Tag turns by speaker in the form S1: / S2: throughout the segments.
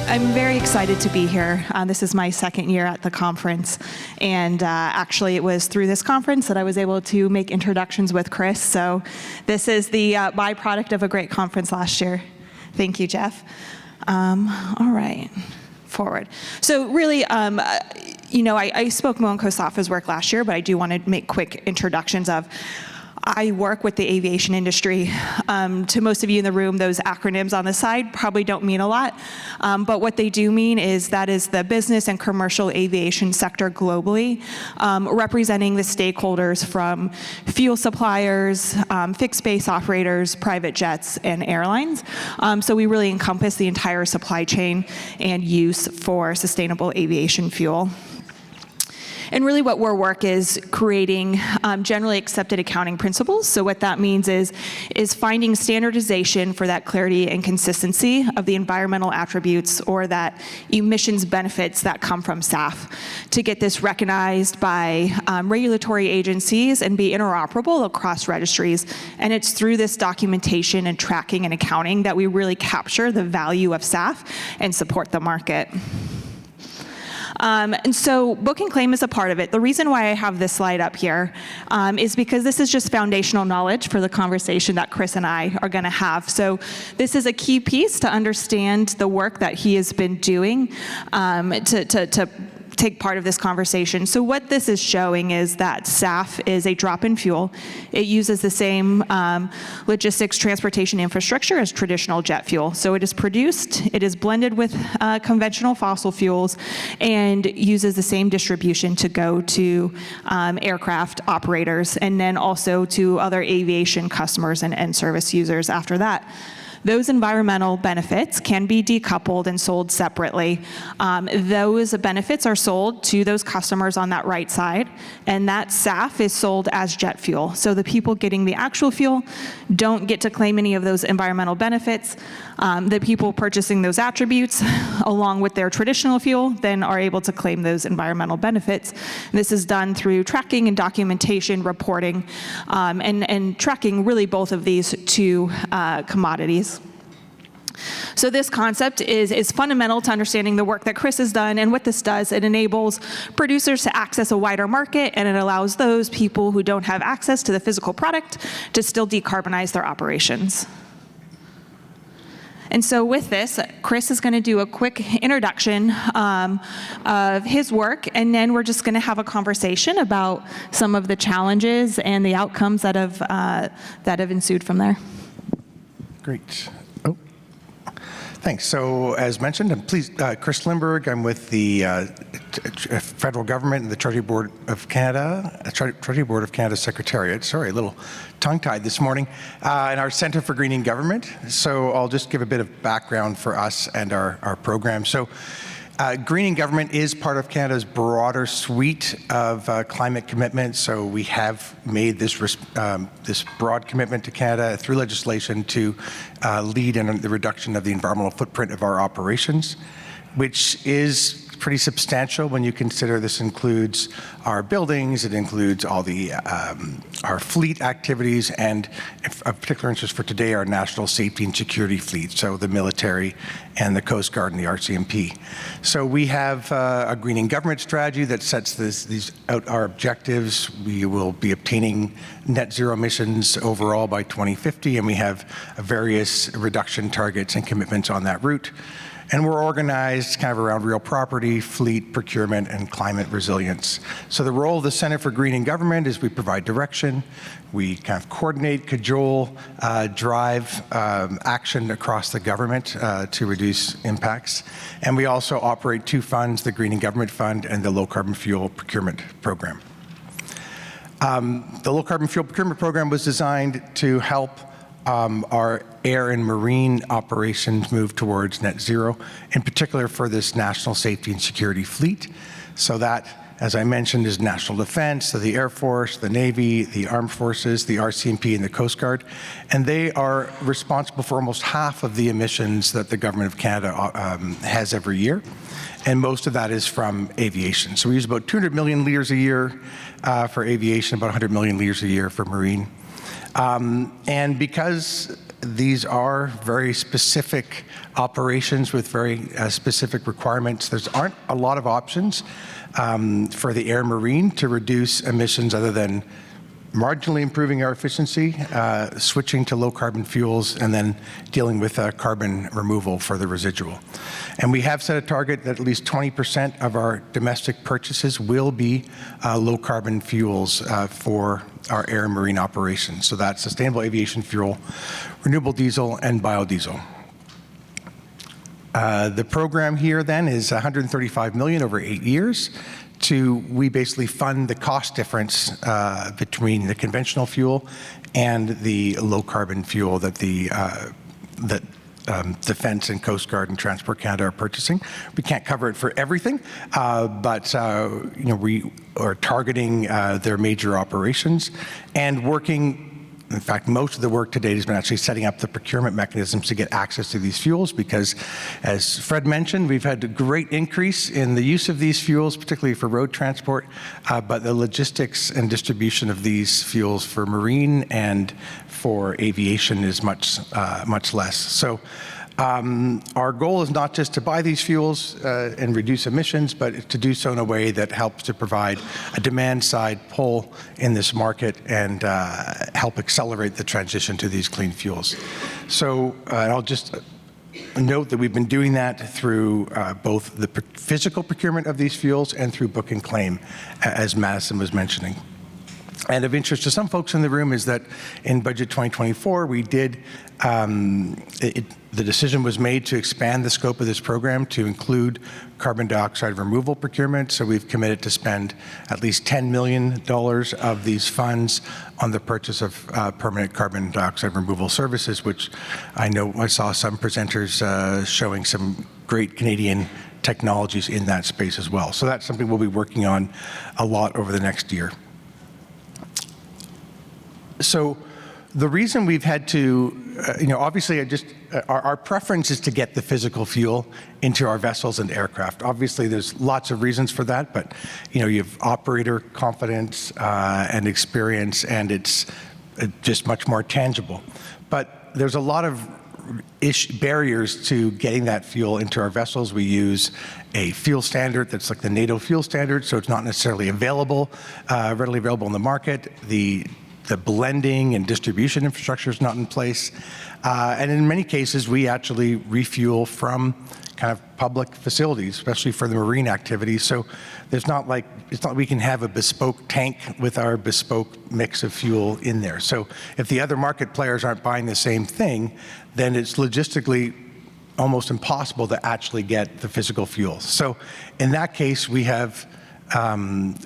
S1: I'm very excited to be here. This is my second year at the conference, and actually it was through this conference that I was able to make introductions with Chris, so this is the byproduct of a great conference last year. Thank you, Jeff. All right, forward. So really, I spoke more on COSAFA's work last year, but I do want to make quick introductions of I work with the aviation industry. To most of you in the room, those acronyms on the side probably don't mean a lot, but what they do mean is that is the business and commercial aviation sector globally, representing the stakeholders from fuel suppliers, fixed base operators, private jets, and airlines. So we really encompass the entire supply chain and use for sustainable aviation fuel. And really what our work is creating generally accepted accounting principles. So what that means is finding standardization for that clarity and consistency of the environmental attributes or that emissions benefits that come from SAF to get this recognized by regulatory agencies and be interoperable across registries. And it's through this documentation and tracking and accounting that we really capture the value of SAF and support the market. And so book and claim is a part of it. The reason why I have this slide up here is because this is just foundational knowledge for the conversation that Chris and I are going to have. So this is a key piece to understand the work that he has been doing to take part of this conversation. So what this is showing is that SAF is a drop-in fuel. It uses the same logistics transportation infrastructure as traditional jet fuel. So it is produced, it is blended with conventional fossil fuels, and uses the same distribution to go to aircraft operators and then also to other aviation customers and end service users after that. Those environmental benefits can be decoupled and sold separately. Those benefits are sold to those customers on that right side, and that SAF is sold as jet fuel. So the people getting the actual fuel don't get to claim any of those environmental benefits. The people purchasing those attributes along with their traditional fuel then are able to claim those environmental benefits. This is done through tracking and documentation, reporting, and tracking really both of these two commodities. So this concept is fundamental to understanding the work that Chris has done, and what this does, it enables producers to access a wider market, and it allows those people who don't have access to the physical product to still decarbonize their operations. And so with this, Chris is going to do a quick introduction of his work, and then we're just going to have a conversation about some of the challenges and the outcomes that have ensued from there.
S2: Great. Thanks. So as mentioned, I'm Chris Lindberg. I'm with the federal government and the Treasury Board of Canada, Treasury Board of Canada Secretariat. Sorry, a little tongue-tied this morning. And our Centre for Greening Government. So I'll just give a bit of background for us and our program. So greening government is part of Canada's broader suite of climate commitments. So we have made this broad commitment to Canada through legislation to lead in the reduction of the environmental footprint of our operations, which is pretty substantial when you consider this includes our buildings, it includes all the our fleet activities, and of particular interest for today, our national safety and security fleet, so the military and the Coast Guard and the RCMP. So we have a greening government strategy that sets these out our objectives. We will be obtaining net zero emissions overall by 2050, and we have various reduction targets and commitments on that route. And we're organized kind of around real property, fleet, procurement, and climate resilience. So the role of the Centre for Greening Government is we provide direction, we kind of coordinate, cajole, drive action across the government to reduce impacts. And we also operate two funds, the Greening Government Fund and the Low Carbon Fuel Procurement Program. The Low Carbon Fuel Procurement Program was designed to help our air and marine operations move towards net zero, in particular for this national safety and security fleet. So that, as I mentioned, is national defense, so the Air Force, the Navy, the Armed Forces, the RCMP, and the Coast Guard. And they are responsible for almost half of the emissions that the Government of Canada has every year. And most of that is from aviation. So we use about 200 million litres a year for aviation, about 100 million litres a year for marine. And because these are very specific operations with very specific requirements. There aren't a lot of options for the air marine to reduce emissions other than marginally improving our efficiency, switching to low carbon fuels, and then dealing with carbon removal for the residual. And we have set a target that at least 20% of our domestic purchases will be low carbon fuels for our air and marine operations. So that's sustainable aviation fuel, renewable diesel, and biodiesel. The program here then is $135 million over 8 years. We basically fund the cost difference between the conventional fuel and the low carbon fuel that Defense and Coast Guard and Transport Canada are purchasing. We can't cover it for everything, but we are targeting their major operations and working. In fact, most of the work to date has been actually setting up the procurement mechanisms to get access to these fuels because, as Fred mentioned, we've had a great increase in the use of these fuels, particularly for road transport, but the logistics and distribution of these fuels for marine and for aviation is much less. So our goal is not just to buy these fuels and reduce emissions, but to do so in a way that helps to provide a demand-side pull in this market and help accelerate the transition to these clean fuels. So I'll just note that we've been doing that through both the physical procurement of these fuels and through book and claim, as Madison was mentioning. And of interest to some folks in the room is that in Budget 2024, we did, the decision was made to expand the scope of this program to include carbon dioxide removal procurement. So we've committed to spend at least $10 million of these funds on the purchase of permanent carbon dioxide removal services, which I know I saw some presenters showing some great Canadian technologies in that space as well. So that's something we'll be working on a lot over the next year. So the reason we've had to, obviously our preference is to get the physical fuel into our vessels and aircraft. Obviously there's lots of reasons for that, but you have operator confidence and experience, and it's just much more tangible. But there's a lot of barriers to getting that fuel into our vessels. We use a fuel standard that's like the NATO fuel standard, so it's not necessarily available, readily available in the market. The blending and distribution infrastructure is not in place. And in many cases, we actually refuel from kind of public facilities, especially for the marine activity. So it's not like we can have a bespoke tank with our bespoke mix of fuel in there. So if the other market players aren't buying the same thing, then it's logistically almost impossible to actually get the physical fuel. So in that case, we have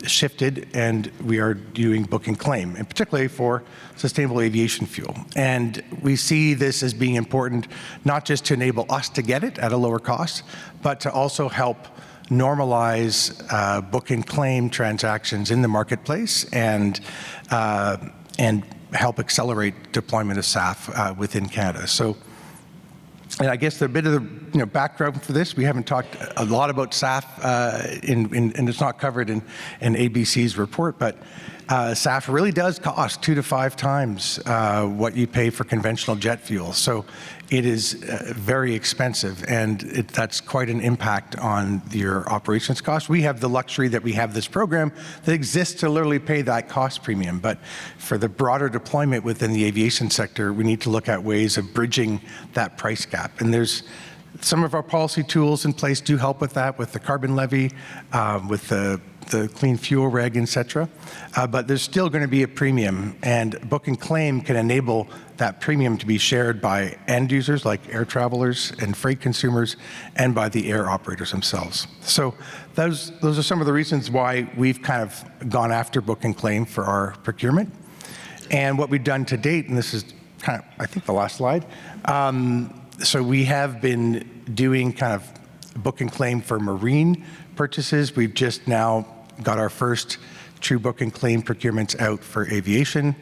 S2: shifted, and we are doing book and claim, and particularly for sustainable aviation fuel. And we see this as being important, not just to enable us to get it at a lower cost, but to also help normalize book and claim transactions in the marketplace and help accelerate deployment of SAF within Canada. So, and I guess a bit of the background for this, we haven't talked a lot about SAF, and it's not covered in ABC's report, but SAF really does cost 2 to 5 times what you pay for conventional jet fuel. So it is very expensive, and that's quite an impact on your operations cost. We have the luxury that we have this program that exists to literally pay that cost premium. But for the broader deployment within the aviation sector, we need to look at ways of bridging that price gap. And there's some of our policy tools in place do help with that, with the carbon levy, with the clean fuel reg, et cetera. But there's still going to be a premium, and book and claim can enable that premium to be shared by end users like air travelers and freight consumers, and by the air operators themselves. So those are some of the reasons why we've kind of gone after book and claim for our procurement. And what we've done to date, and this is kind of, I think, the last slide. So we have been doing kind of book and claim for marine purchases. We've just now got our first true book and claim procurements out for aviation.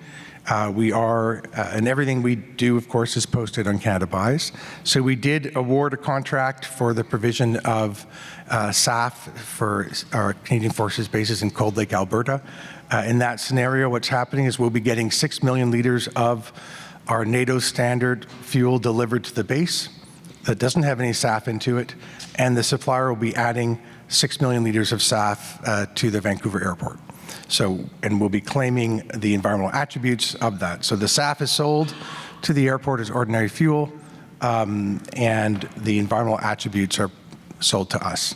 S2: We are, and everything we do, of course, is posted on Canada Buys. So we did award a contract for the provision of SAF for our Canadian Forces bases in Cold Lake, Alberta. In that scenario, what's happening is we'll be getting 6 million liters of our NATO standard fuel delivered to the base that doesn't have any SAF into it, and the supplier will be adding 6 million liters of SAF to the Vancouver airport. So, and we'll be claiming the environmental attributes of that. So the SAF is sold to the airport as ordinary fuel, and the environmental attributes are sold to us.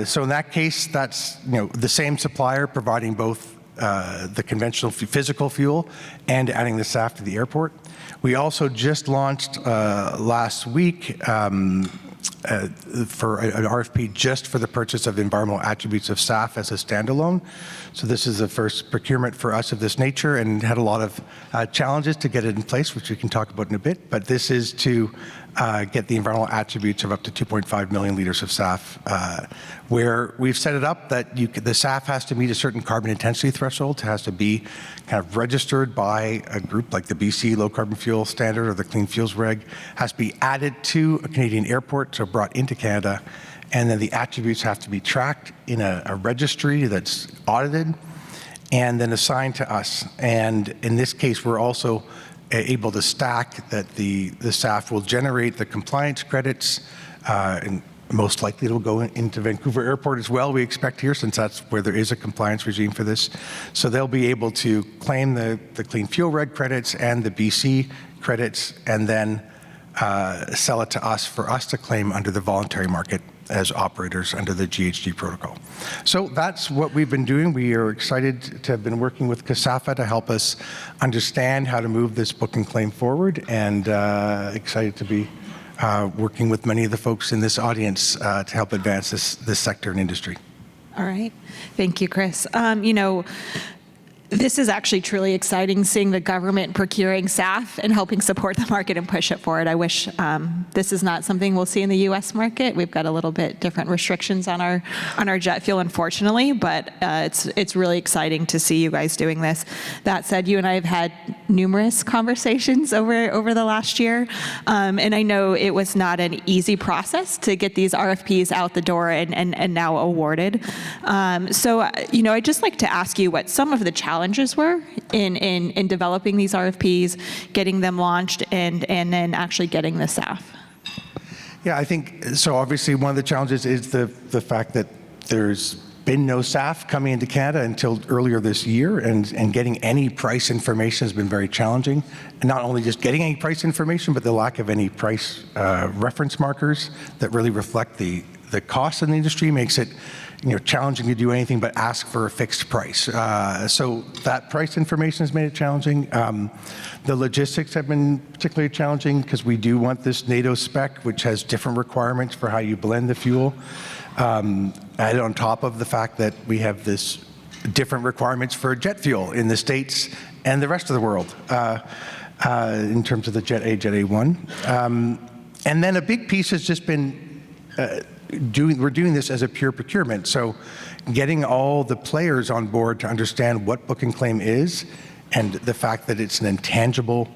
S2: So in that case, that's the same supplier providing both the conventional physical fuel and adding the SAF to the airport. We also just launched last week for an RFP just for the purchase of the environmental attributes of SAF as a standalone. So this is the first procurement for us of this nature, and had a lot of challenges to get it in place, which we can talk about in a bit. But this is to get the environmental attributes of up to 2.5 million liters of SAF, where we've set it up that the SAF has to meet a certain carbon intensity threshold. It has to be kind of registered by a group like the BC Low Carbon Fuel Standard or the Clean Fuels Reg, has to be added to a Canadian airport, so brought into Canada, and then the attributes have to be tracked in a registry that's audited and then assigned to us. And in this case, we're also able to stack that the SAF will generate the compliance credits, and most likely it'll go into Vancouver Airport as well, we expect here, since that's where there is a compliance regime for this. So they'll be able to claim the Clean Fuel Reg credits and the BC credits, and then sell it to us for us to claim under the voluntary market as operators under the GHG protocol. So that's what we've been doing. We are excited to have been working with CASAFA to help us understand how to move this book and claim forward, and excited to be working with many of the folks in this audience to help advance this sector and industry.
S1: All right. Thank you, Chris. This is actually truly exciting, seeing the government procuring SAF and helping support the market and push it forward. I wish this is not something we'll see in the U.S. market. We've got a little bit different restrictions on our jet fuel, unfortunately, but it's really exciting to see you guys doing this. That said, you and I have had numerous conversations over the last year, and I know it was not an easy process to get these RFPs out the door and now awarded. So, I'd just like to ask you what some of the challenges were in developing these RFPs, getting them launched, and then actually getting the SAF.
S2: Yeah, I think, so obviously one of the challenges is the fact that there's been no SAF coming into Canada until earlier this year, and getting any price information has been very challenging. And not only just getting any price information, but the lack of any price reference markers that really reflect the cost in the industry makes it challenging to do anything but ask for a fixed price. So that price information has made it challenging. The logistics have been particularly challenging because we do want this NATO spec, which has different requirements for how you blend the fuel. Added on top of the fact that we have this different requirements for jet fuel in the States and the rest of the world in terms of the Jet A, Jet A1. And then a big piece has just been we're doing this as a pure procurement, so getting all the players on board to understand what book and claim is, and the fact that it's an intangible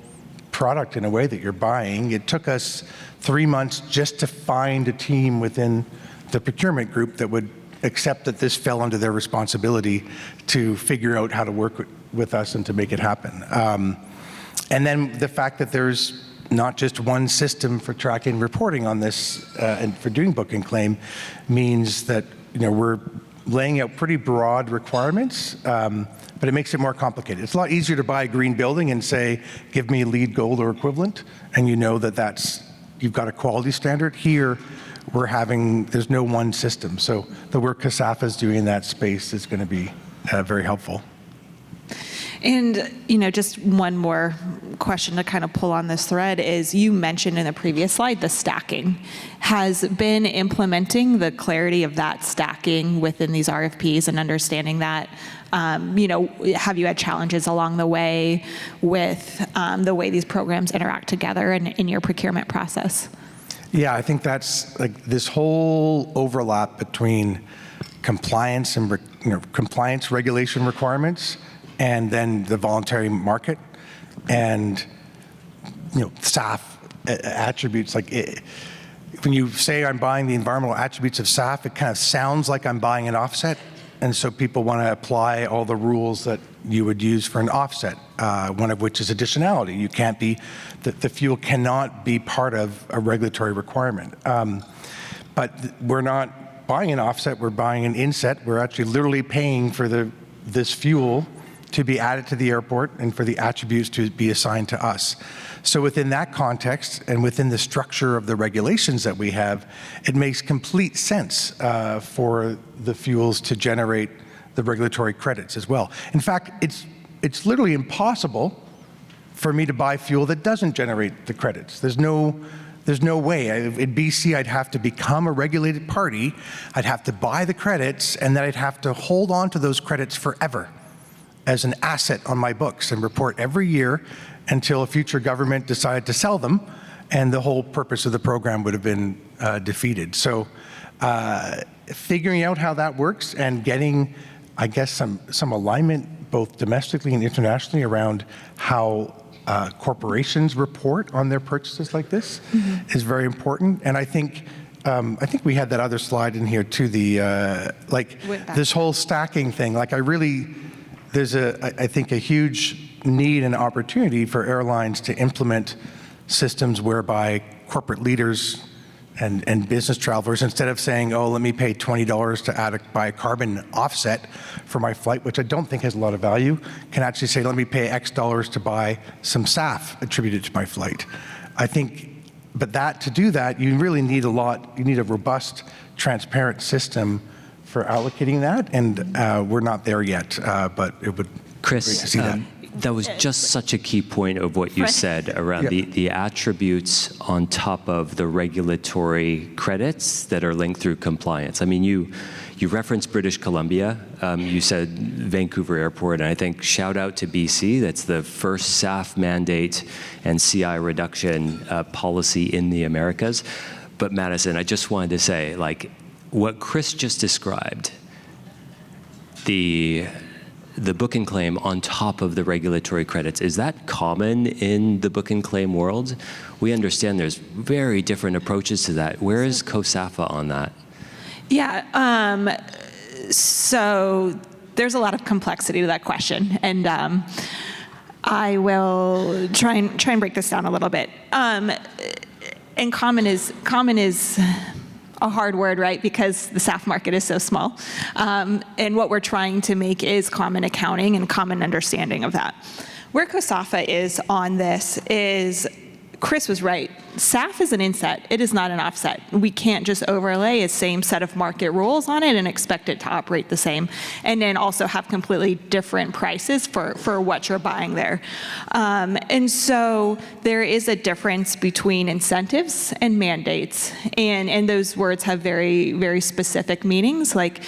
S2: product in a way that you're buying. It took us 3 months just to find a team within the procurement group that would accept that this fell under their responsibility to figure out how to work with us and to make it happen. And then the fact that there's not just one system for tracking and reporting on this and for doing book and claim means that we're laying out pretty broad requirements, but it makes it more complicated. It's a lot easier to buy a green building and say, give me LEED Gold or equivalent, and you've got a quality standard. Here, there's no one system. So the work CASAFA is doing in that space is going to be very helpful.
S1: And, just one more question to kind of pull on this thread is, you mentioned in the previous slide the stacking. Has been implementing the clarity of that stacking within these RFPs and understanding that, have you had challenges along the way with the way these programs interact together in your procurement process?
S2: Yeah, I think that's like this whole overlap between compliance and compliance regulation requirements, and then the voluntary market, and SAF attributes. When you say I'm buying the environmental attributes of SAF, it kind of sounds like I'm buying an offset, and so people want to apply all the rules that you would use for an offset, one of which is additionality. You can't be, the fuel cannot be part of a regulatory requirement. But we're not buying an offset, we're buying an inset. We're actually literally paying for this fuel to be added to the airport and for the attributes to be assigned to us. So within that context and within the structure of the regulations that we have, it makes complete sense for the fuels to generate the regulatory credits as well. In fact, it's literally impossible for me to buy fuel that doesn't generate the credits. There's no way. In BC, I'd have to become a regulated party, I'd have to buy the credits, and then I'd have to hold on to those credits forever as an asset on my books and report every year until a future government decided to sell them, and the whole purpose of the program would have been defeated. So figuring out how that works and getting, I guess, some alignment both domestically and internationally around how corporations report on their purchases like this is very important. And I think we had that other slide in here too, the this whole stacking thing. Like there's I think a huge need and opportunity for airlines to implement systems whereby corporate leaders and business travelers, instead of saying, oh, let me pay $20 to buy a carbon offset for my flight, which I don't think has a lot of value, can actually say, let me pay X dollars to buy some SAF attributed to my flight. I think, but to do that, you really need you need a robust, transparent system for allocating that, and we're not there yet, but it would
S3: Chris,
S2: be great to see that.
S3: That was just such a key point of what you said around the attributes on top of the regulatory credits that are linked through compliance. I mean, you referenced British Columbia, you said Vancouver Airport, and I think shout out to BC. That's the first SAF mandate and CI reduction policy in the Americas. But Madison, I just wanted to say, like, what Chris just described, the book and claim on top of the regulatory credits, is that common in the book and claim world? We understand there's very different approaches to that. Where is COSAFA on that?
S1: Yeah, so there's a lot of complexity to that question, and I will try and break this down a little bit. And common is a hard word, right? Because the SAF market is so small. And what we're trying to make is common accounting and common understanding of that. Where COSAFA is on this is, Chris was right. SAF is an inset. It is not an offset. We can't just overlay a same set of market rules on it and expect it to operate the same, and then also have completely different prices for what you're buying there. And so there is a difference between incentives and mandates, and those words have very, very specific meanings, like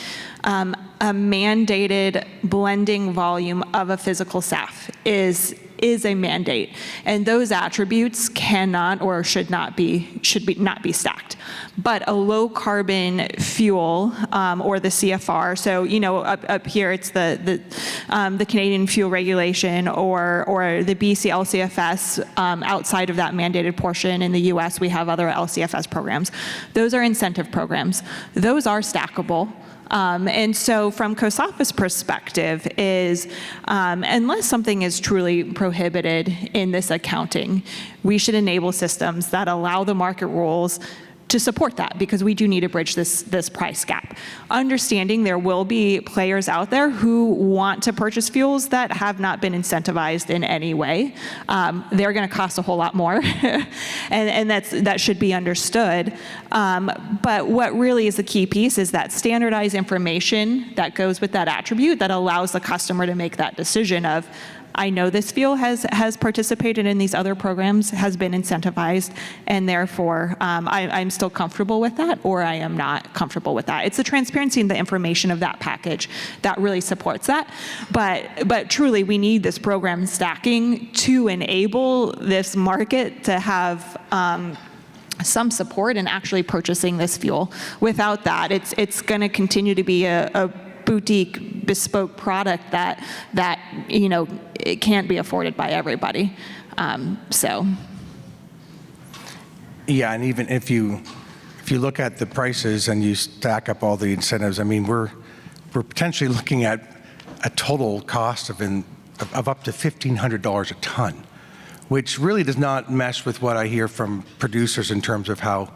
S1: a mandated blending volume of a physical SAF is a mandate, and those attributes cannot or should not be stacked. But a low carbon fuel or the CFR, so up here it's the Canadian fuel regulation or the BC LCFS. Outside of that mandated portion in the U.S., we have other LCFS programs. Those are incentive programs. Those are stackable. And so from COSAFA's perspective is, unless something is truly prohibited in this accounting, we should enable systems that allow the market rules to support that, because we do need to bridge this price gap. Understanding there will be players out there who want to purchase fuels that have not been incentivized in any way. They're going to cost a whole lot more, and that should be understood. But what really is the key piece is that standardized information that goes with that attribute that allows the customer to make that decision of, I know this fuel has participated in these other programs, has been incentivized, and therefore I'm still comfortable with that, or I am not comfortable with that. It's the transparency and the information of that package that really supports that. But truly, we need this program stacking to enable this market to have some support in actually purchasing this fuel. Without that, it's going to continue to be a boutique, bespoke product that it can't be afforded by everybody.
S2: Yeah, and even if you look at the prices and you stack up all the incentives, I mean, we're potentially looking at a total cost of up to $1,500 a ton, which really does not mesh with what I hear from producers in terms of how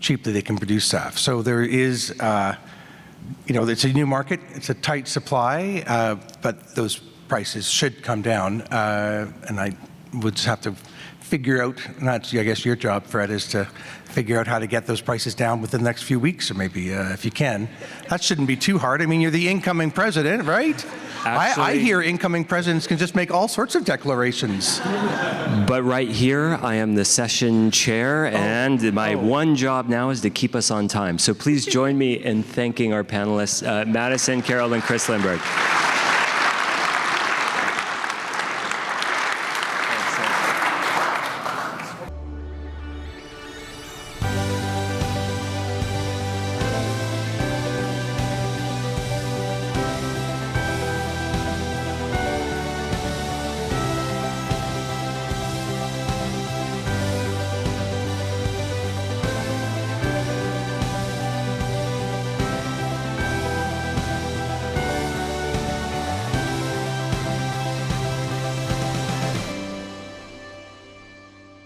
S2: cheaply they can produce SAF. So there is, it's a new market, it's a tight supply, but those prices should come down, and I would just have to figure out, and that's, I guess, your job, Fred, is to figure out how to get those prices down within the next few weeks, or maybe if you can. That shouldn't be too hard. I mean, you're the incoming president, right?
S3: Actually,
S2: I hear incoming presidents can just make all sorts of declarations.
S3: But right here, I am the session chair, and my one job now is to keep us on time. So please join me in thanking our panelists, Madison, Carroll, and Chris Lindberg.